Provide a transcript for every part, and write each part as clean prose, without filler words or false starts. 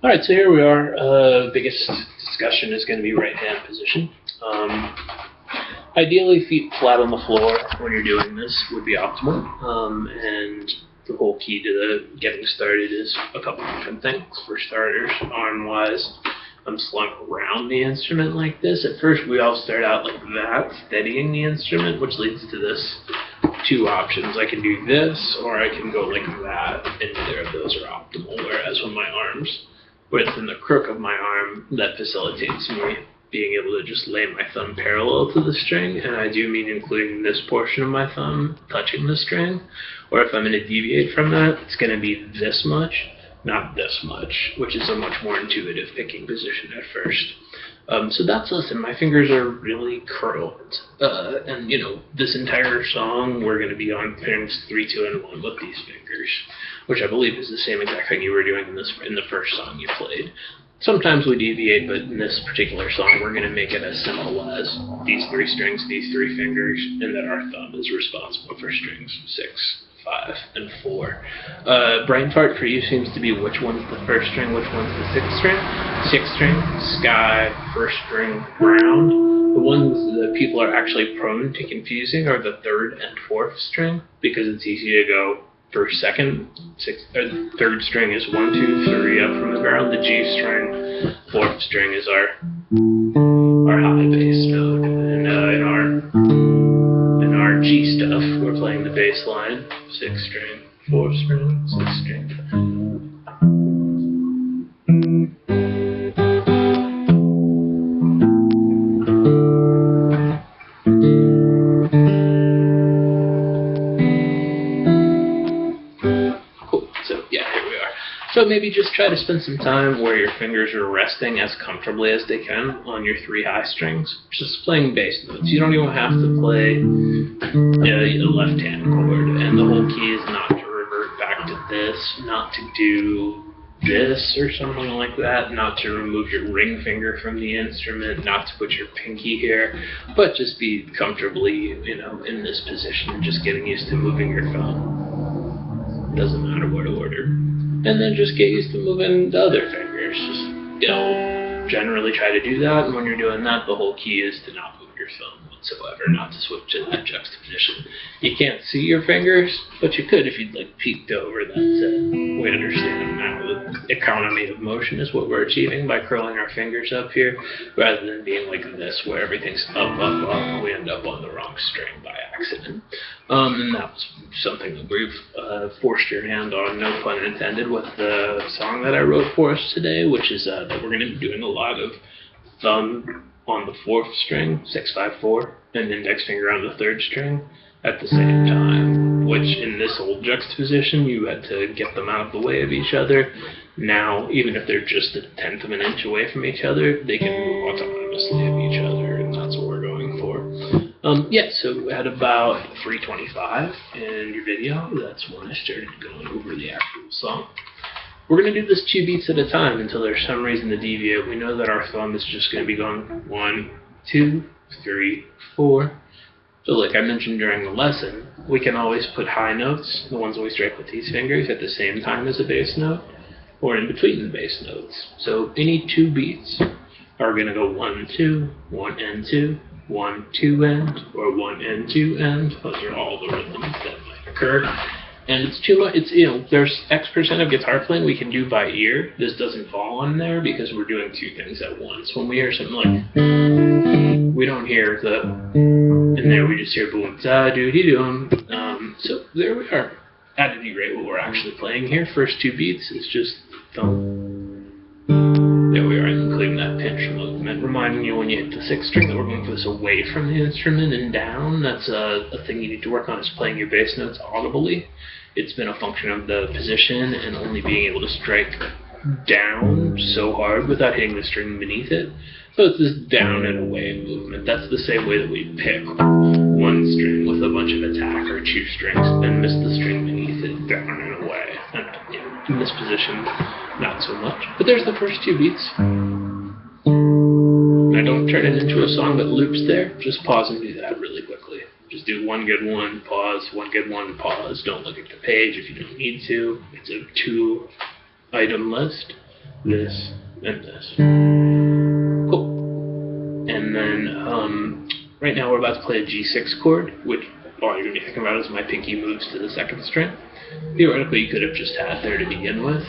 Alright, so here we are. Biggest discussion is going to be right hand position. Ideally, feet flat on the floor when you're doing this would be optimal. And the whole key to the getting started is a couple different things. For starters, arm-wise, I'm slung around the instrument like this. At first, we all start out like that, steadying the instrument, which leads to this two options. I can do this, or I can go like that, and neither of those are optimal. Whereas when my arms within the crook of my arm, that facilitates me being able to just lay my thumb parallel to the string, and I do mean including this portion of my thumb touching the string, or if I'm going to deviate from that, it's going to be this much, not this much, which is a much more intuitive picking position at first. So that's us, and my fingers are really curled. And you know, this entire song, we're going to be on pairs 3, 2, and 1 with these fingers, which I believe is the same exact thing you were doing in the first song you played. Sometimes we deviate, but in this particular song, we're going to make it as simple as these 3 strings, these 3 fingers, and that our thumb is responsible for strings 6, 5, and 4. Brain fart for you seems to be which one's the first string, which one's the 6th string. 6th string, sky, 1st string, ground. The ones that people are actually prone to confusing are the 3rd and 4th string, because it's easy to go first, second, 3rd string is 1, 2, 3 up from the ground. The G string, 4th string is our high bass note, and in our G stuff, we're playing the bass line, 6th string, 4th string, 6th string. So maybe just try to spend some time where your fingers are resting as comfortably as they can on your 3 high strings, just playing bass notes. You don't even have to play a left-hand chord, and the whole key is not to revert back to this, not to do this or something like that, not to remove your ring finger from the instrument, not to put your pinky here, but just be comfortably, in this position, just getting used to moving your thumb. Doesn't matter what order. And then just get used to moving the other fingers. Just, generally try to do that, and when you're doing that, the whole key is to not move your thumb whatsoever, not to switch to that juxtaposition. You can't see your fingers, but you could if you'd peeked over. That's it. We understand now the economy of motion is what we're achieving by curling our fingers up here, rather than being like this, where everything's up, up, up, and we end up on the wrong string by accident. And that was something that we've forced your hand on, no pun intended, with the song that I wrote for us today, which is that we're going to be doing a lot of thumb on the 4th string, 6, 5, 4, and index finger on the 3rd string at the same time, which in this old juxtaposition, you had to get them out of the way of each other. Now, even if they're just 1/10 of an inch away from each other, they can move autonomously of each other, and that's what we're going for. So at about 3:25 in your video, that's when I started going over the actual song. We're going to do this 2 beats at a time until there's some reason to deviate. We know that our thumb is just going to be going 1, 2, 3, 4. So like I mentioned during the lesson, we can always put high notes, the ones we strike with these fingers, at the same time as a bass note, or in between the bass notes. So any 2 beats are going to go 1, 2, 1 and 2, 1, 2 end, or 1 and 2 end. Those are all the rhythms that might occur. And it's too much, there's X% of guitar playing we can do by ear. This doesn't fall on there because we're doing 2 things at once. When we hear something like, we don't hear the, and there we just hear boom, da, doo, dee, doom. So there we are. At any rate, what we're actually playing here, first 2 beats, is just thumb. There we are, including that pinch movement, reminding you when you hit the 6th string that we're going this away from the instrument and down. That's a thing you need to work on, is playing your bass notes audibly. It's been a function of the position and only being able to strike down so hard without hitting the string beneath it. So it's this down and away movement. That's the same way that we pick 1 string with a bunch of attack, or 2 strings, then miss the string beneath it, down and away. And in this position, not so much. But there's the first 2 beats. I don't turn it into a song that loops there. Just pause and do that really quickly. Just do 1 good 1, pause, 1 good 1, pause. Don't look at the page if you don't need to. It's a 2-item list. this, and this. Cool. And then right now we're about to play a G6 chord, which all you're going to be thinking about is my pinky moves to the second string. Theoretically, you could have just had there to begin with.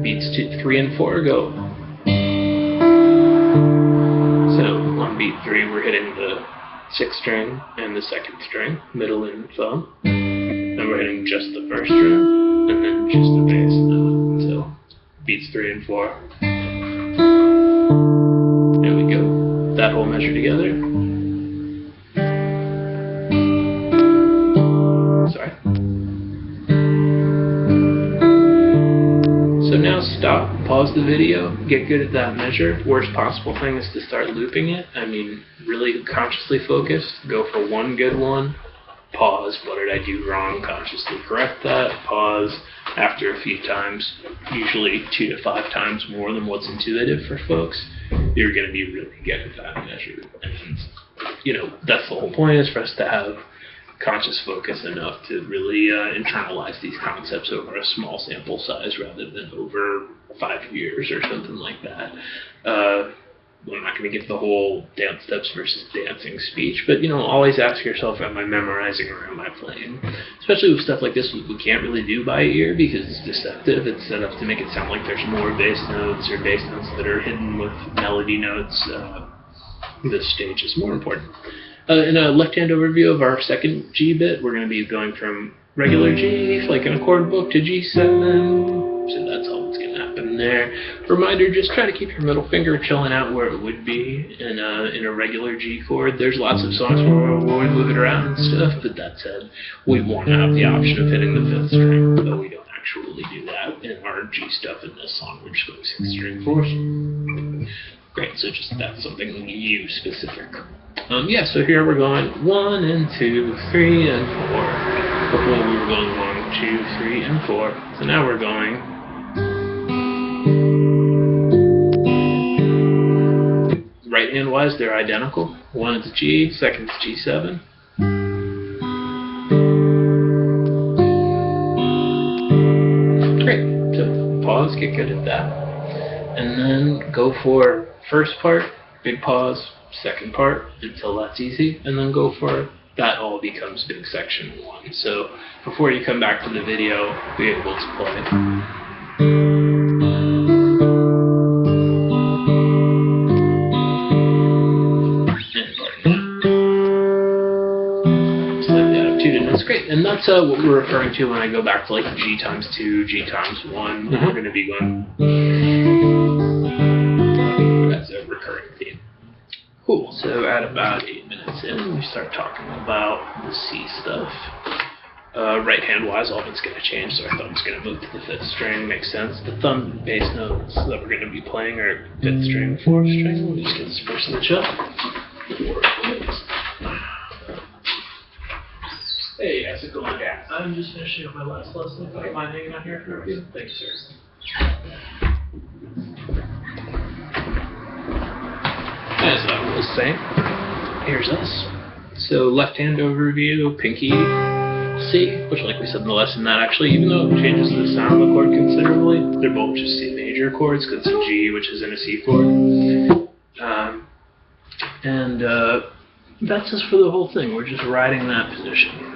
Beats 2, 3, and 4 go. So on beat 3, we're hitting the 6th string and the 2nd string, middle and thumb. And we're hitting just the 1st string, and then just the bass note. So beats 3 and 4. There we go. That whole measure together. Sorry. So now stop, pause the video, get good at that measure. Worst possible thing is to start looping it. I mean, really consciously focused. Go for one good one. Pause. What did I do wrong? Consciously correct that. Pause. After a few times, usually 2 to 5 times more than what's intuitive for folks, you're going to be really good at that measure. And, you know, that's the whole point, is for us to have conscious focus enough to really internalize these concepts over a small sample size rather than over 5 years or something like that. I'm not going to give the whole dance steps versus dancing speech, but, you know, always ask yourself, am I memorizing or am I playing? Especially with stuff like this, we can't really do by ear because it's deceptive. It's set up to make it sound like there's more bass notes or bass notes that are hidden with melody notes. This stage is more important. In a left-hand overview of our second G bit, we're going to be going from regular G, like in a chord book, to G7. So that's all that's going to happen there. Reminder, just try to keep your middle finger chilling out where it would be in a regular G chord. There's lots of songs where we move it around and stuff, but that said, we won't have the option of hitting the 5th string, though we don't actually do that in our G stuff in this song. We're just going 6th string 4th. Great, so just that's something you specific. Yeah, so here we're going 1 and 2, 3 and 4. Before we were going 1, 2, 3 and 4. So now we're going. Right hand wise, they're identical. 1 is G, 2nd is G7. Great, so pause, get good at that. And then go for first part, big pause, second part until that's easy, and then go for that all becomes big section 1. So before you come back to the video, be able to play. Slightly out of tune, and that's great. And that's what we're referring to when I go back to like G times 2, G times 1. We're going to be going. That's a recurring theme. Cool, so at about 8 minutes in, we start talking about the C stuff. Right hand wise, all of it's going to change, so our thumb's going to move to the 5th string, makes sense. The thumb bass notes that we're going to be playing are 5th string, 4th string. We'll just get this first switch up. Hey, how's it going? I'm just finishing up my last lesson. If you don't mind hanging out here for a few. Thanks, sir. As I was saying, here's us. So left hand overview, pinky C, which like we said in the lesson, that actually, even though it changes the sound of the chord considerably, they're both just C major chords because it's a G, which is in a C chord. That's just for the whole thing. We're just riding that position.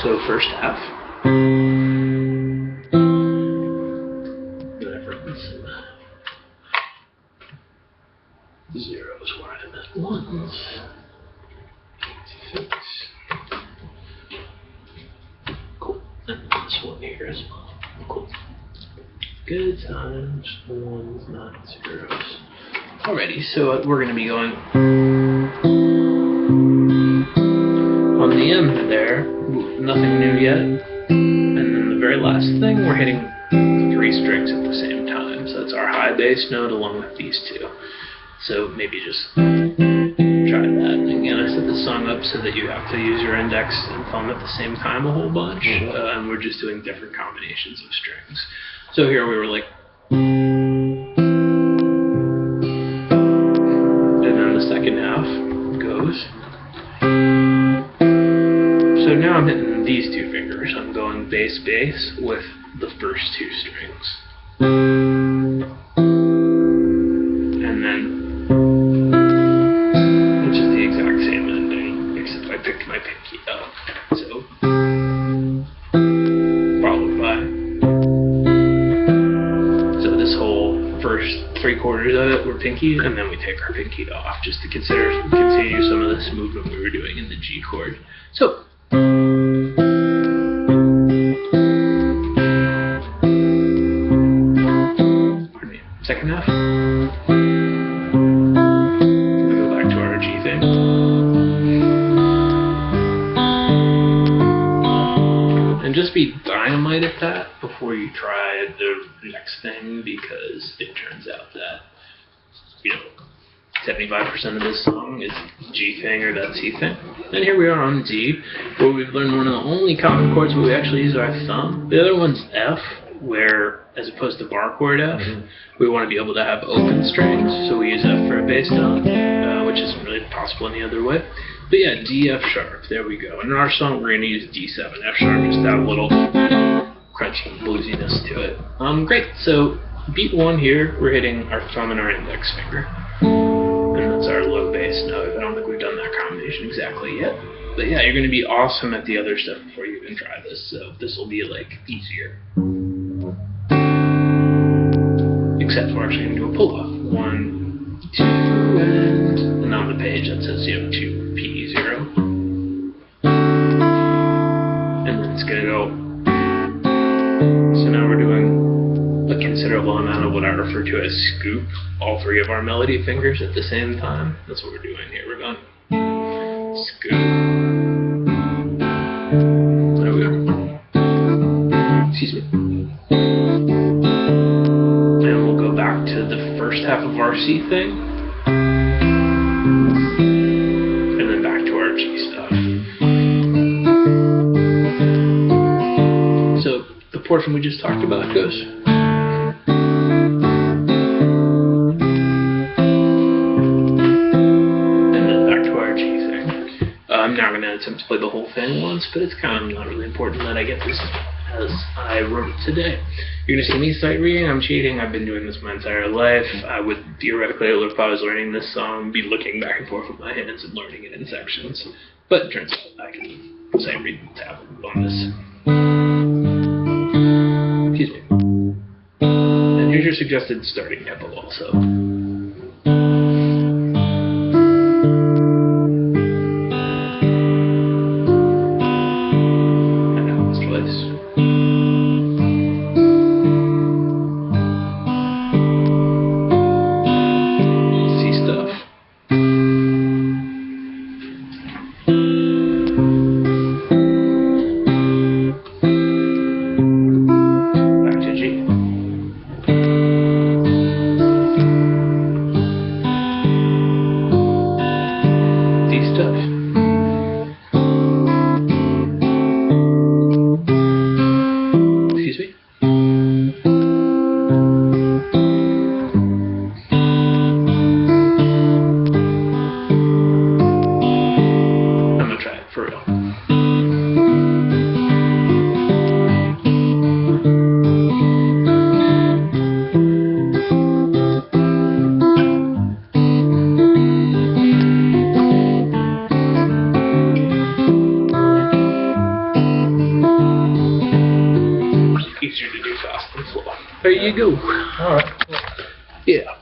So first half. Zeros where I missed ones. Cool. And this one here as well. Cool. Good times, ones, not zeros. Alrighty, so we're going to be going on the M there. Nothing new yet. And then the very last thing, we're hitting 3 strings at the same time. So that's our high bass note along with these two. So maybe just try that. And again, I set this song up so that you have to use your index and thumb at the same time a whole bunch. And we're just doing different combinations of strings. So here we were like. And then the second half goes. So now I'm hitting these 2 fingers. I'm going bass, bass with the first two strings. And then, which is the exact same ending, except I picked my pinky up. So, followed by. So this whole first 3/4 of it were pinky, and then we take our pinky off just to continue some of this movement we were doing in the G chord. So. Second half. We go back to our G thing. And just be dynamite at that before you try the next thing, because it turns out that, 75% of this song is G thing or that C thing. And here we are on D, where we've learned one of the only common chords where we actually use our thumb. The other one's F, where, as opposed to bar chord F, we want to be able to have open strings, so we use F for a bass tone, which isn't really possible any other way. But yeah, D, F sharp, there we go. And in our song, we're going to use D7, F sharp, just to have a little crunchy bluesiness to it. Great, so beat 1 here, we're hitting our thumb and our index finger. And that's our low bass note. I don't think we've done that combination exactly yet. But yeah, you're going to be awesome at the other stuff before you even try this, so this will be, easier. Except we're actually going to do a pull-off. 1, 2, and on the page that says, 2, P, 0. And then it's going to go. So now we're doing a considerable amount of what I refer to as scoop, all 3 of our melody fingers at the same time. That's what we're doing here. We're going scoop. There we go. Excuse me. Back to the first half of our C thing, and then back to our G stuff. So the portion we just talked about goes. And then back to our G thing. I'm now going to attempt to play the whole thing once, but it's kind of not really important that I get this as I wrote it today. You're going to see me sight reading. I'm cheating. I've been doing this my entire life. I would theoretically, if I was learning this song, be looking back and forth with my hands and learning it in sections. But it turns out I can sight read the tab on this. Excuse me. And here's your suggested starting tempo also. Easier to do fast and slow. There you go. Alright. Yeah.